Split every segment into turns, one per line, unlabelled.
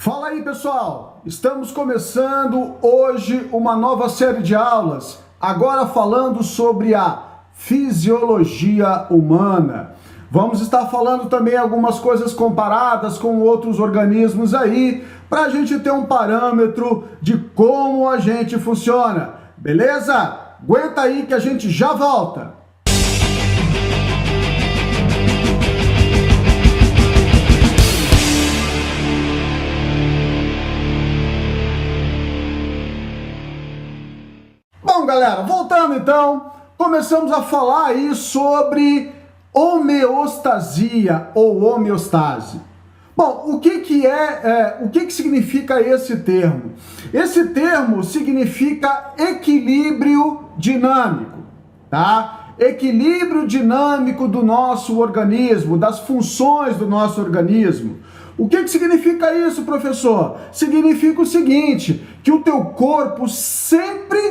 Fala aí, pessoal! Estamos começando hoje uma nova série de aulas, agora falando sobre a fisiologia humana. Vamos estar falando também algumas coisas comparadas com outros organismos aí, para a gente ter um parâmetro de como a gente funciona. Beleza? Aguenta aí que a gente já volta! Bom, galera, voltando então, começamos a falar aí sobre homeostasia ou homeostase. Bom, o que significa esse termo? Esse termo significa equilíbrio dinâmico, tá? Equilíbrio dinâmico do nosso organismo, das funções do nosso organismo. O que significa isso, professor? Significa o seguinte, que o teu corpo sempre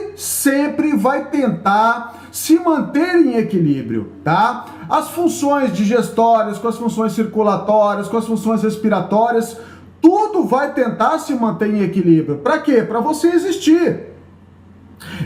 vai tentar se manter em equilíbrio, tá? As funções digestórias, com as funções circulatórias, com as funções respiratórias, tudo vai tentar se manter em equilíbrio. Para quê? Para você existir.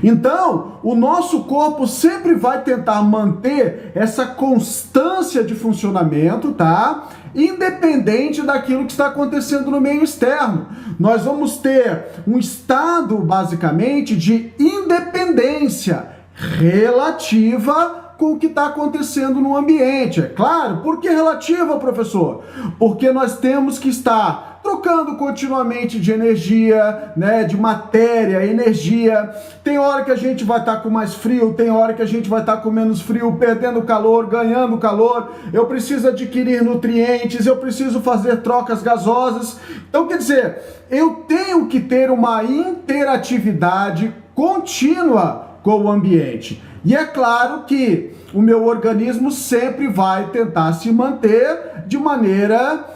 Então, o nosso corpo sempre vai tentar manter essa constância de funcionamento, tá? Independente daquilo que está acontecendo no meio externo. Nós vamos ter um estado, basicamente, de independência relativa com o que está acontecendo no ambiente. É claro, por que relativa, professor? Porque nós temos que estar trocando continuamente de energia, né, de matéria, energia. Tem hora que a gente vai estar com mais frio, tem hora que a gente vai estar com menos frio, perdendo calor, ganhando calor. Eu preciso adquirir nutrientes, eu preciso fazer trocas gasosas. Então, quer dizer, eu tenho que ter uma interatividade contínua com o ambiente. E é claro que o meu organismo sempre vai tentar se manter de maneira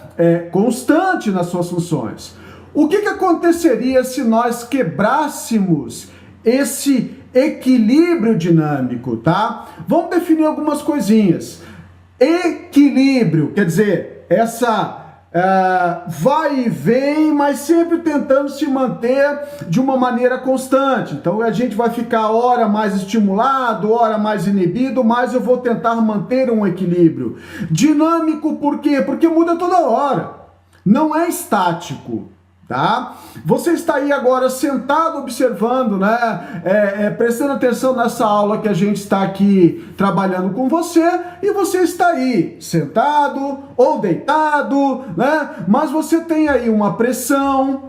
constante nas suas funções. O que aconteceria se nós quebrássemos esse equilíbrio dinâmico, tá? Vamos definir algumas coisinhas. Equilíbrio, quer dizer, essa vai e vem, mas sempre tentando se manter de uma maneira constante. Então a gente vai ficar hora mais estimulado, hora mais inibido, mas eu vou tentar manter um equilíbrio. Dinâmico por quê? Porque muda toda hora. Não é estático. Tá? Você está aí agora sentado observando, né? Prestando atenção nessa aula que a gente está aqui trabalhando com você, e você está aí sentado ou deitado, né? Mas você tem aí uma pressão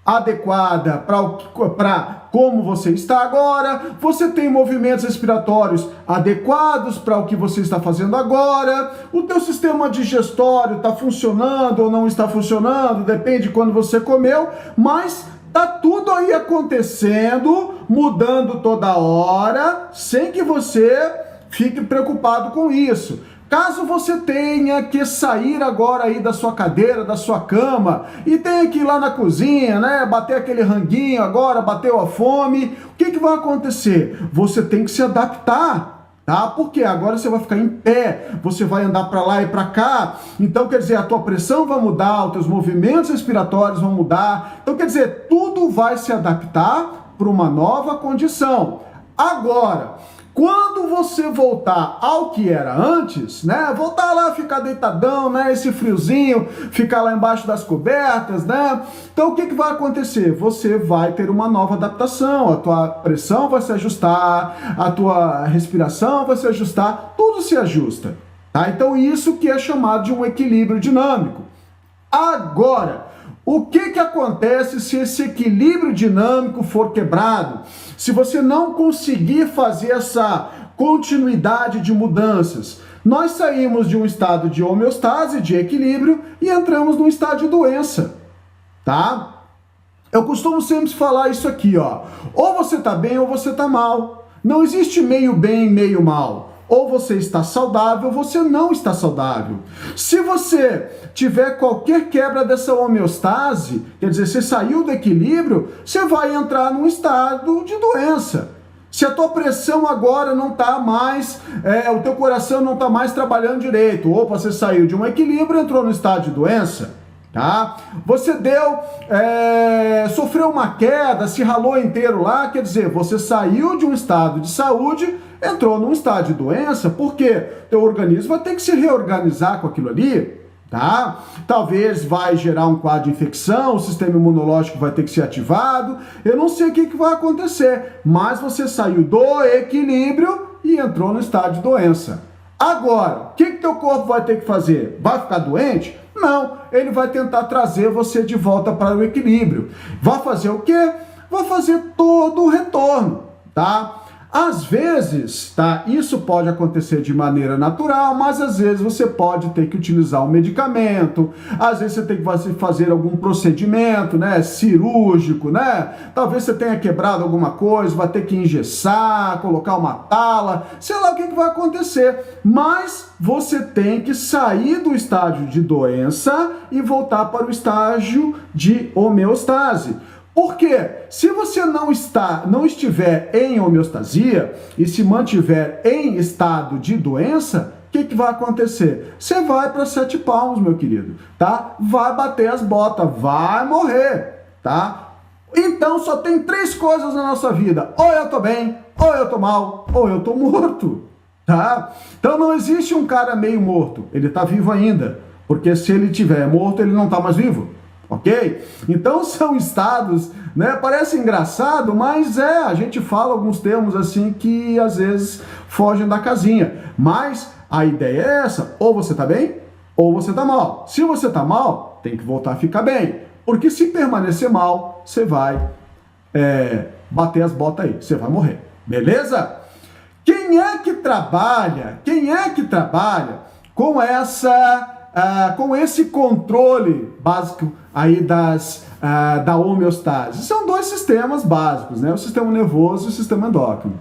adequada para como você está agora, você tem movimentos respiratórios adequados para o que você está fazendo agora, o teu sistema digestório está funcionando ou não está funcionando, depende de quando você comeu, mas tá tudo aí acontecendo, mudando toda hora, sem que você fique preocupado com isso. Caso você tenha que sair agora aí da sua cadeira, da sua cama, e tenha que ir lá na cozinha, né, bater aquele ranguinho agora, bateu a fome, o que vai acontecer? Você tem que se adaptar, tá? Porque agora você vai ficar em pé, você vai andar para lá e para cá, então quer dizer, a tua pressão vai mudar, os teus movimentos respiratórios vão mudar, então quer dizer, tudo vai se adaptar para uma nova condição. Agora, quando você voltar ao que era antes, né? Voltar lá, ficar deitadão, né? Esse friozinho, ficar lá embaixo das cobertas, né? Então o que vai acontecer? Você vai ter uma nova adaptação, a tua pressão vai se ajustar, a tua respiração vai se ajustar, tudo se ajusta, tá? Então isso que é chamado de um equilíbrio dinâmico. Agora, o que acontece se esse equilíbrio dinâmico for quebrado? Se você não conseguir fazer essa continuidade de mudanças, nós saímos de um estado de homeostase, de equilíbrio, e entramos num estado de doença, tá? Eu costumo sempre falar isso aqui, ó. Ou você tá bem ou você tá mal. Não existe meio bem e meio mal. Ou você está saudável, ou você não está saudável. Se você tiver qualquer quebra dessa homeostase, quer dizer, você saiu do equilíbrio, você vai entrar num estado de doença. Se a tua pressão agora não está mais, o teu coração não está mais trabalhando direito, ou você saiu de um equilíbrio e entrou no estado de doença, tá? Você sofreu uma queda, se ralou inteiro lá, quer dizer, você saiu de um estado de saúde, entrou num estado de doença, porque teu organismo vai ter que se reorganizar com aquilo ali, tá? Talvez vai gerar um quadro de infecção, o sistema imunológico vai ter que ser ativado, eu não sei o que vai acontecer, mas você saiu do equilíbrio e entrou no estado de doença. Agora, o que teu corpo vai ter que fazer? Vai ficar doente? Não, ele vai tentar trazer você de volta para o equilíbrio. Vai fazer o quê? Vai fazer todo o retorno, tá? Às vezes, tá? Isso pode acontecer de maneira natural, mas às vezes você pode ter que utilizar um medicamento, às vezes você tem que fazer algum procedimento, né? Cirúrgico, né? Talvez você tenha quebrado alguma coisa, vai ter que engessar, colocar uma tala, sei lá o que vai acontecer. Mas você tem que sair do estágio de doença e voltar para o estágio de homeostase. Porque se você não estiver em homeostasia e se mantiver em estado de doença, o que vai acontecer? Você vai para 7 palmos, meu querido, tá? Vai bater as botas, vai morrer, tá? Então só tem 3 coisas na nossa vida: ou eu tô bem, ou eu tô mal, ou eu tô morto, tá? Então não existe um cara meio morto, ele tá vivo ainda, porque se ele tiver morto, ele não tá mais vivo. Ok? Então são estados, né? Parece engraçado, mas a gente fala alguns termos assim que às vezes fogem da casinha. Mas a ideia é essa: ou você tá bem, ou você tá mal. Se você tá mal, tem que voltar a ficar bem. Porque se permanecer mal, você vai bater as botas aí, você vai morrer. Beleza? Quem é que trabalha com com esse controle básico aí da homeostase? São 2 sistemas básicos, né? O sistema nervoso e o sistema endócrino.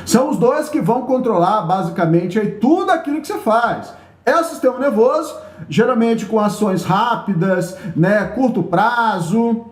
São os 2 que vão controlar basicamente aí tudo aquilo que você faz. É o sistema nervoso, geralmente com ações rápidas, né, curto prazo,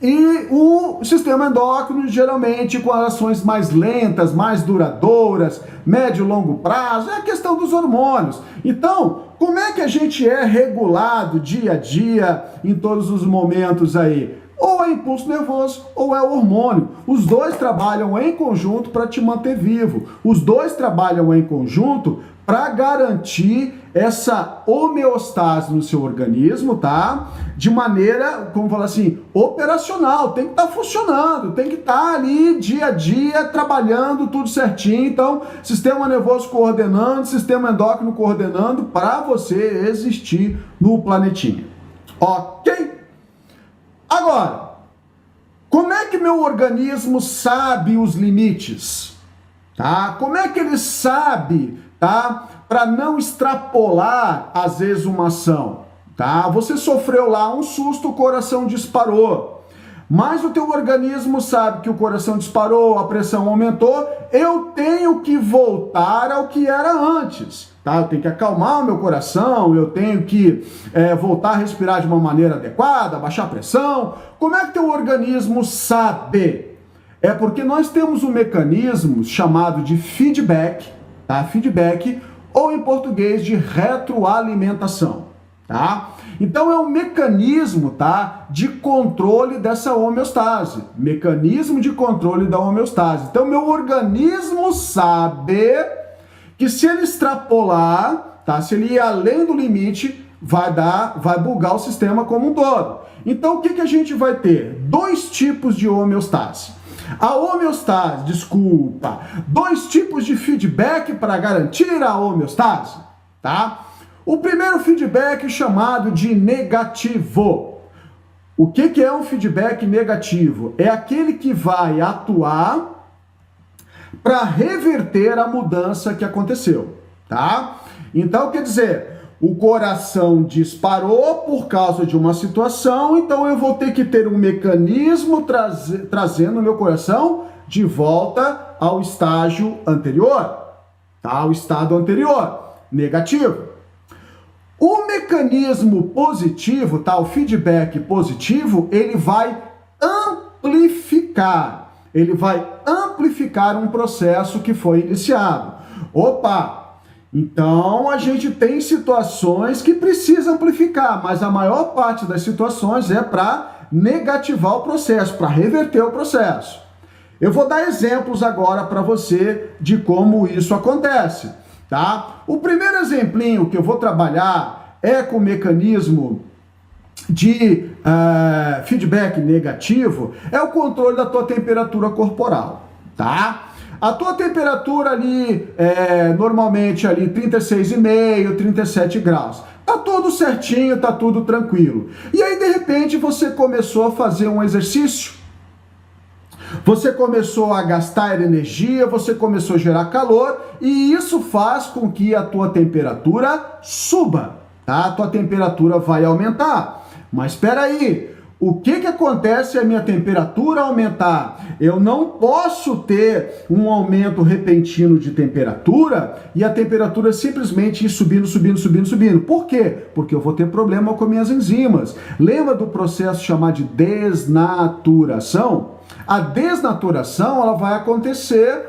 e o sistema endócrino, geralmente com ações mais lentas, mais duradouras, médio e longo prazo, é a questão dos hormônios. Então, como é que a gente é regulado dia a dia, em todos os momentos aí? Ou é impulso nervoso, ou é hormônio. Os 2 trabalham em conjunto para te manter vivo. Os 2 trabalham em conjunto para garantir essa homeostase no seu organismo, tá? De maneira, como falar assim, operacional, tem que estar funcionando, tem que estar ali dia a dia, trabalhando tudo certinho. Então, sistema nervoso coordenando, sistema endócrino coordenando para você existir no planetinha. Ok? Agora, como é que meu organismo sabe os limites? Tá? Como é que ele sabe, tá? Para não extrapolar, às vezes, uma ação, tá? Você sofreu lá um susto, o coração disparou, mas o teu organismo sabe que o coração disparou, a pressão aumentou, eu tenho que voltar ao que era antes, tá? Eu tenho que acalmar o meu coração, eu tenho que voltar a respirar de uma maneira adequada, baixar a pressão. Como é que teu organismo sabe? É porque nós temos um mecanismo chamado de feedback, tá? Feedback, ou em português de retroalimentação, tá? Então é um mecanismo, tá, de controle dessa homeostase, mecanismo de controle da homeostase. Então meu organismo sabe que se ele extrapolar, tá, se ele ir além do limite, vai bugar o sistema como um todo. Então o que a gente vai ter? 2 tipos de homeostase. A homeostase, 2 tipos de feedback para garantir a homeostase, tá? O primeiro feedback chamado de negativo. O que é um feedback negativo? É aquele que vai atuar para reverter a mudança que aconteceu, tá? Então, quer dizer, o coração disparou por causa de uma situação, então eu vou ter que ter um mecanismo trazendo o meu coração de volta ao estágio anterior, tá? O estado anterior, negativo. O mecanismo positivo, tá? O feedback positivo, ele vai amplificar um processo que foi iniciado. Opa! Então, a gente tem situações que precisa amplificar, mas a maior parte das situações é para negativar o processo, para reverter o processo. Eu vou dar exemplos agora para você de como isso acontece, tá? O primeiro exemplinho que eu vou trabalhar é com o mecanismo de feedback negativo, é o controle da tua temperatura corporal, tá? A tua temperatura ali, normalmente ali 36,5, 37 graus. Tá tudo certinho, tá tudo tranquilo. E aí, de repente, você começou a fazer um exercício, você começou a gastar energia, você começou a gerar calor, e isso faz com que a tua temperatura suba, tá? A tua temperatura vai aumentar. Mas espera aí, o que acontece se a minha temperatura aumentar? Eu não posso ter um aumento repentino de temperatura e a temperatura simplesmente ir subindo, subindo, subindo, subindo. Por quê? Porque eu vou ter problema com minhas enzimas. Lembra do processo chamado de desnaturação? A desnaturação, ela vai acontecer,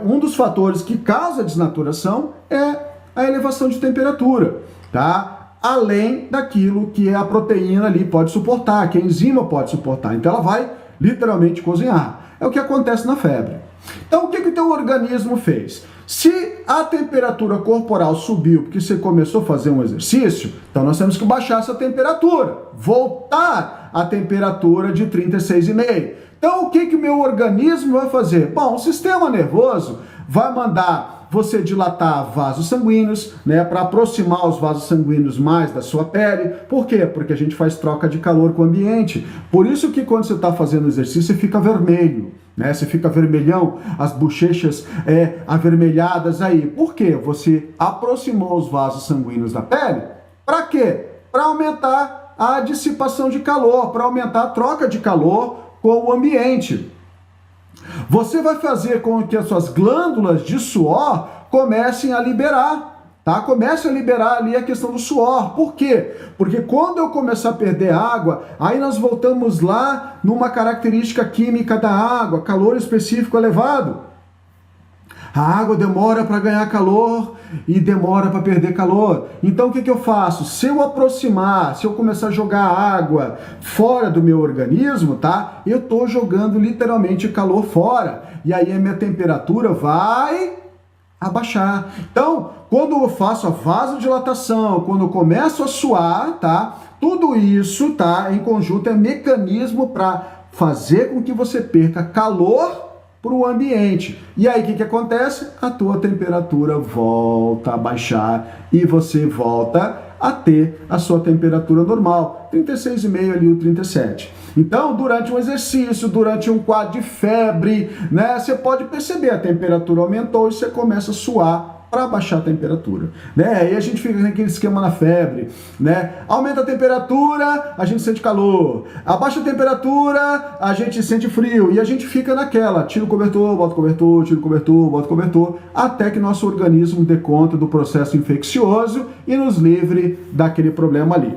um dos fatores que causa a desnaturação é a elevação de temperatura, tá? Além daquilo que a proteína ali pode suportar, que a enzima pode suportar. Então ela vai literalmente cozinhar. É o que acontece na febre. Então o que o teu organismo fez? Se a temperatura corporal subiu porque você começou a fazer um exercício, então nós temos que baixar essa temperatura, voltar à temperatura de 36,5. Então o que o meu organismo vai fazer? Bom, o sistema nervoso vai mandar você dilatar vasos sanguíneos, né, para aproximar os vasos sanguíneos mais da sua pele. Por quê? Porque a gente faz troca de calor com o ambiente. Por isso que quando você está fazendo exercício, você fica vermelho, né? Você fica vermelhão, as bochechas avermelhadas aí. Por quê? Você aproximou os vasos sanguíneos da pele. Para quê? Para aumentar a dissipação de calor, para aumentar a troca de calor com o ambiente. Você vai fazer com que as suas glândulas de suor comecem a liberar, tá? Comece a liberar ali a questão do suor. Por quê? Porque quando eu começar a perder água, aí nós voltamos lá numa característica química da água, calor específico elevado. A água demora para ganhar calor e demora para perder calor. Então o que eu faço? Se eu aproximar, se eu começar a jogar água fora do meu organismo, tá? Eu estou jogando literalmente calor fora. E aí a minha temperatura vai abaixar. Então, quando eu faço a vasodilatação, quando eu começo a suar, tá? Tudo isso, tá? Em conjunto é mecanismo para fazer com que você perca calor para o ambiente. E aí o que acontece? A tua temperatura volta a baixar e você volta a ter a sua temperatura normal, 36,5 ali o 37. Então, durante um exercício, durante um quadro de febre, né, você pode perceber a temperatura aumentou e você começa a suar para baixar a temperatura, né? Aí a gente fica naquele esquema na febre, né? Aumenta a temperatura, a gente sente calor. Abaixa a temperatura, a gente sente frio. E a gente fica naquela, tira o cobertor, bota o cobertor, tira o cobertor, bota o cobertor, até que nosso organismo dê conta do processo infeccioso e nos livre daquele problema ali.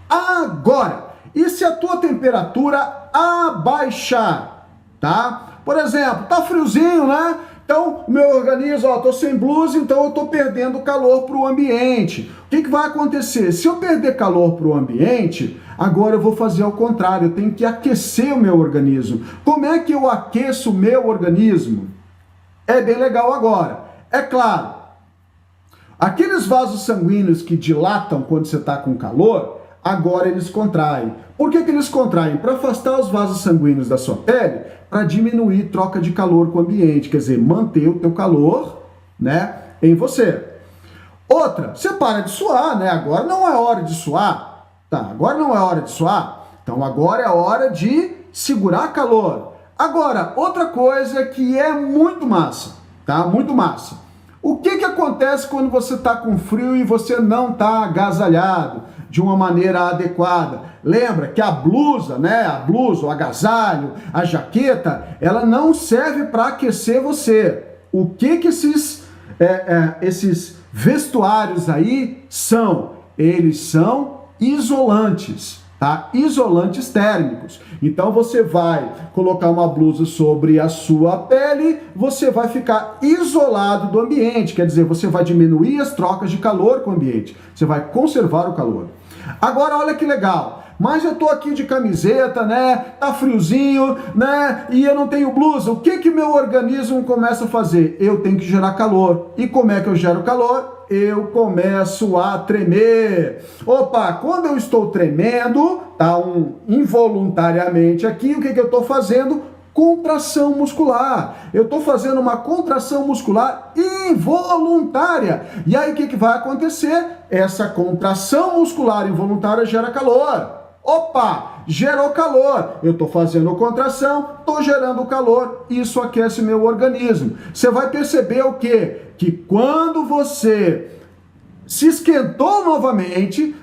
Agora, e se a tua temperatura abaixar, tá? Por exemplo, tá friozinho, né? Então, o meu organismo, tô sem blusa, então eu tô perdendo calor para o ambiente. O que vai acontecer? Se eu perder calor para o ambiente, agora eu vou fazer ao contrário, eu tenho que aquecer o meu organismo. Como é que eu aqueço o meu organismo? É bem legal agora. É claro, aqueles vasos sanguíneos que dilatam quando você está com calor, agora eles contraem. Por que eles contraem? Para afastar os vasos sanguíneos da sua pele, para diminuir troca de calor com o ambiente, quer dizer, manter o teu calor, né, em você. Outra, você para de suar, né? Agora não é hora de suar. Tá, agora não é hora de suar. Então agora é hora de segurar calor. Agora, outra coisa que é muito massa, tá? Muito massa. O que acontece quando você está com frio e você não está agasalhado de uma maneira adequada? Lembra que a blusa, né? A blusa, o agasalho, a jaqueta, ela não serve para aquecer você. O que esses vestuários aí são? Eles são isolantes, tá? tá? Isolantes térmicos. Então você vai colocar uma blusa sobre a sua pele, você vai ficar isolado do ambiente, quer dizer, você vai diminuir as trocas de calor com o ambiente, você vai conservar o calor. Agora olha que legal, mas eu tô aqui de camiseta, né, tá friozinho, né, e eu não tenho blusa, o que que meu organismo começa a fazer? Eu tenho que gerar calor. E como é que eu gero calor? Eu começo a tremer. Opa, quando eu estou tremendo, tá, involuntariamente aqui, o que que eu tô fazendo? Contração muscular. Eu estou fazendo uma contração muscular involuntária. E aí o que vai acontecer? Essa contração muscular involuntária gera calor. Opa, gerou calor. Eu estou fazendo contração, estou gerando calor. Isso aquece meu organismo. Você vai perceber o quê? Que quando você se esquentou novamente,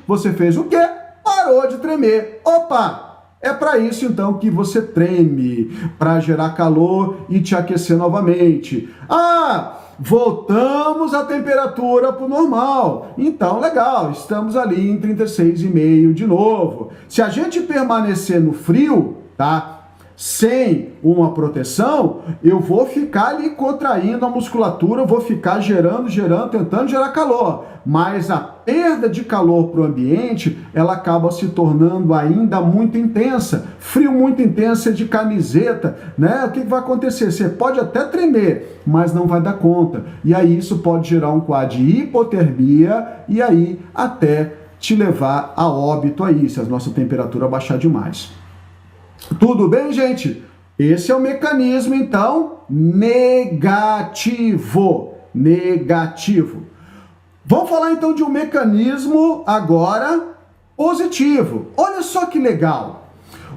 você fez o quê? Parou de tremer. Opa! É para isso, então, que você treme, para gerar calor e te aquecer novamente. Ah, voltamos a temperatura para o normal. Então, legal, estamos ali em 36,5 de novo. Se a gente permanecer no frio, tá? Sem uma proteção, eu vou ficar ali contraindo a musculatura, eu vou ficar gerando, tentando gerar calor. Mas a perda de calor para o ambiente, ela acaba se tornando ainda muito intensa. Frio muito intenso, é de camiseta, né? O que vai acontecer? Você pode até tremer, mas não vai dar conta. E aí isso pode gerar um quadro de hipotermia e aí até te levar a óbito aí, se a nossa temperatura baixar demais. Tudo bem, gente? Esse é o mecanismo, então, negativo. Vamos falar, então, de um mecanismo, agora, positivo. Olha só que legal.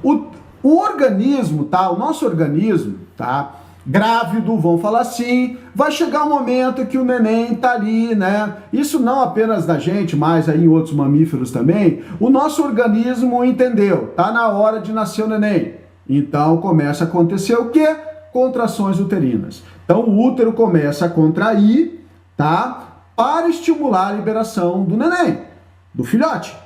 O organismo, tá? O nosso organismo, tá? Grávido, vamos falar assim, vai chegar um momento que o neném tá ali, né? Isso não apenas da gente, mas aí em outros mamíferos também. O nosso organismo entendeu, tá na hora de nascer o neném. Então começa a acontecer o quê? Contrações uterinas. Então o útero começa a contrair, tá? Para estimular a liberação do neném, do filhote.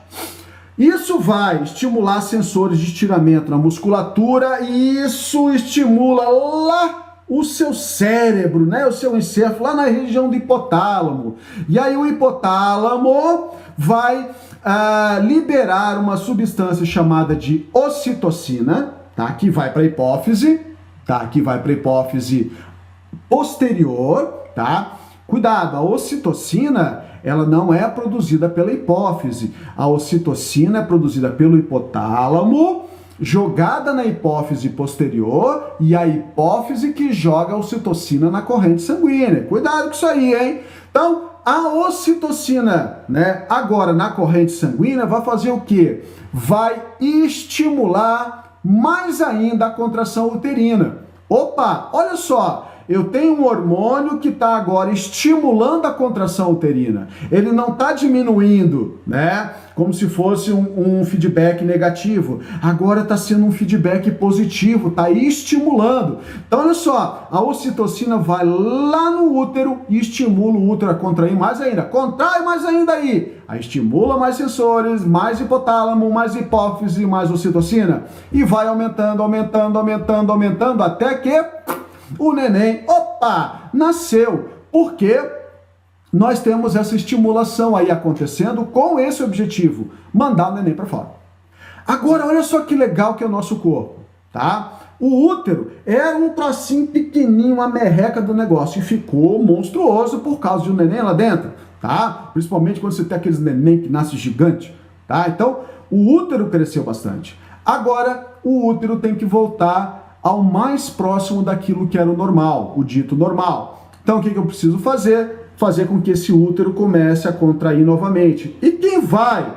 Isso vai estimular sensores de estiramento na musculatura e isso estimula lá o seu cérebro, né? O seu encéfalo, lá na região do hipotálamo. E aí o hipotálamo vai liberar uma substância chamada de ocitocina, tá? Que vai para a hipófise, tá? Que vai para a hipófise posterior, tá? Cuidado, a ocitocina, ela não é produzida pela hipófise. A ocitocina é produzida pelo hipotálamo, jogada na hipófise posterior, e a hipófise que joga a ocitocina na corrente sanguínea. Cuidado com isso aí, hein? Então, a ocitocina, né, agora na corrente sanguínea, vai fazer o quê? Vai estimular mais ainda a contração uterina. Opa, olha só! Eu tenho um hormônio que está agora estimulando a contração uterina. Ele não está diminuindo, né? Como se fosse um feedback negativo. Agora está sendo um feedback positivo, está estimulando. Então, olha só, a ocitocina vai lá no útero e estimula o útero a contrair mais ainda. Contrai mais ainda aí. Aí estimula mais sensores, mais hipotálamo, mais hipófise, mais ocitocina. E vai aumentando, até que o neném, opa, nasceu. Por quê? Nós temos essa estimulação aí acontecendo com esse objetivo, mandar o neném para fora. Agora, olha só que legal que é o nosso corpo, tá? O útero era um trocinho pequenininho, uma merreca do negócio, e ficou monstruoso por causa de um neném lá dentro, tá? Principalmente quando você tem aqueles neném que nasce gigante, tá? Então, o útero cresceu bastante. Agora, o útero tem que voltar ao mais próximo daquilo que era o normal, o dito normal. Então, o que eu preciso fazer? Fazer com que esse útero comece a contrair novamente. E quem vai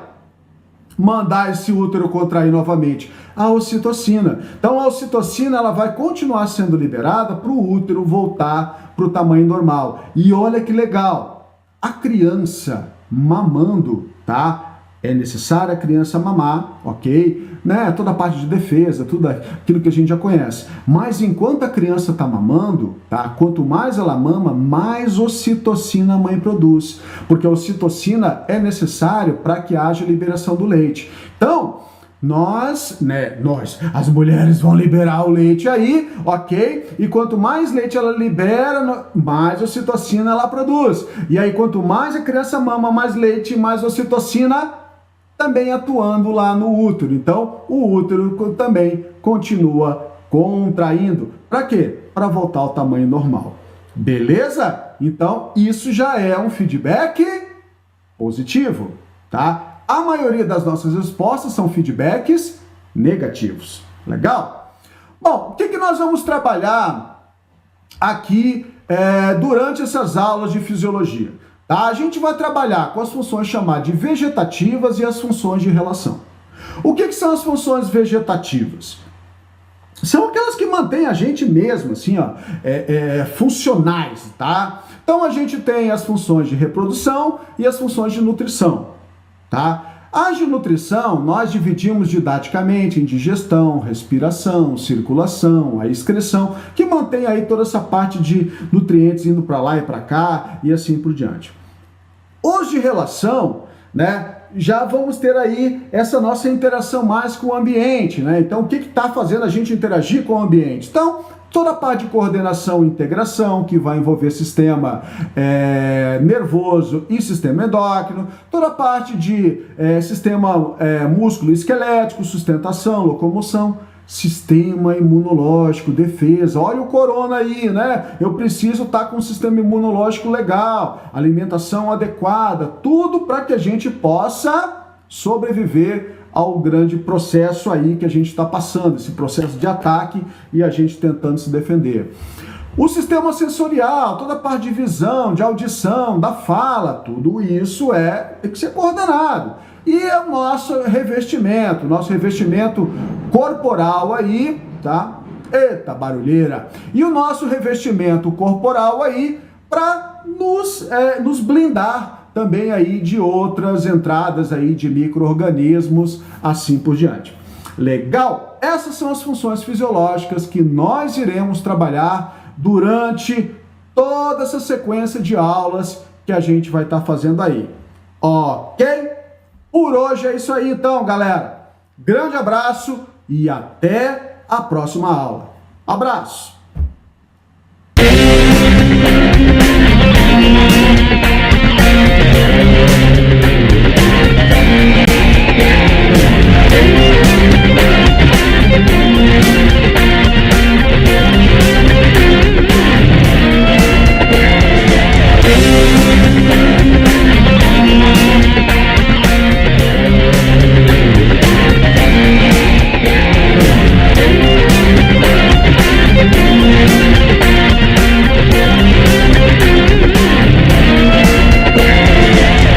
mandar esse útero contrair novamente? A ocitocina. Então, a ocitocina ela vai continuar sendo liberada para o útero voltar para o tamanho normal. E olha que legal, a criança mamando, tá? É necessário a criança mamar, ok? Né? Toda a parte de defesa, tudo aquilo que a gente já conhece. Mas enquanto a criança está mamando, tá? Quanto mais ela mama, mais ocitocina a mãe produz. Porque a ocitocina é necessário para que haja liberação do leite. Então, as mulheres vão liberar o leite aí, ok? E quanto mais leite ela libera, mais ocitocina ela produz. E aí, quanto mais a criança mama, mais leite, mais ocitocina também atuando lá no útero. Então, o útero também continua contraindo. Para quê? Para voltar ao tamanho normal. Beleza? Então, isso já é um feedback positivo, tá? A maioria das nossas respostas são feedbacks negativos. Legal? Bom, o que nós vamos trabalhar aqui durante essas aulas de fisiologia? Tá? A gente vai trabalhar com as funções chamadas de vegetativas e as funções de relação. O que são as funções vegetativas? São aquelas que mantêm a gente mesmo, assim, ó, funcionais, tá? Então a gente tem as funções de reprodução e as funções de nutrição, tá? As de nutrição nós dividimos didaticamente em digestão, respiração, circulação, a excreção, que mantém aí toda essa parte de nutrientes indo para lá e para cá e assim por diante. Os de relação, né, já vamos ter aí essa nossa interação mais com o ambiente, né? Então, o que está fazendo a gente interagir com o ambiente? Então, toda a parte de coordenação e integração, que vai envolver sistema nervoso e sistema endócrino, toda a parte de sistema músculo esquelético, sustentação, locomoção, sistema imunológico, defesa. Olha o corona aí, né? Eu preciso estar com um sistema imunológico legal, alimentação adequada, tudo para que a gente possa sobreviver ao grande processo aí que a gente está passando, esse processo de ataque e a gente tentando se defender. O sistema sensorial, toda a parte de visão, de audição, da fala, tudo isso tem que ser coordenado. E o nosso revestimento corporal aí, tá? Eita, barulheira! E o nosso revestimento corporal aí para nos blindar também aí de outras entradas aí de micro-organismos, assim por diante. Legal? Essas são as funções fisiológicas que nós iremos trabalhar durante toda essa sequência de aulas que a gente vai estar fazendo aí. Ok? Por hoje é isso aí então, galera. Grande abraço e até a próxima aula. Abraço!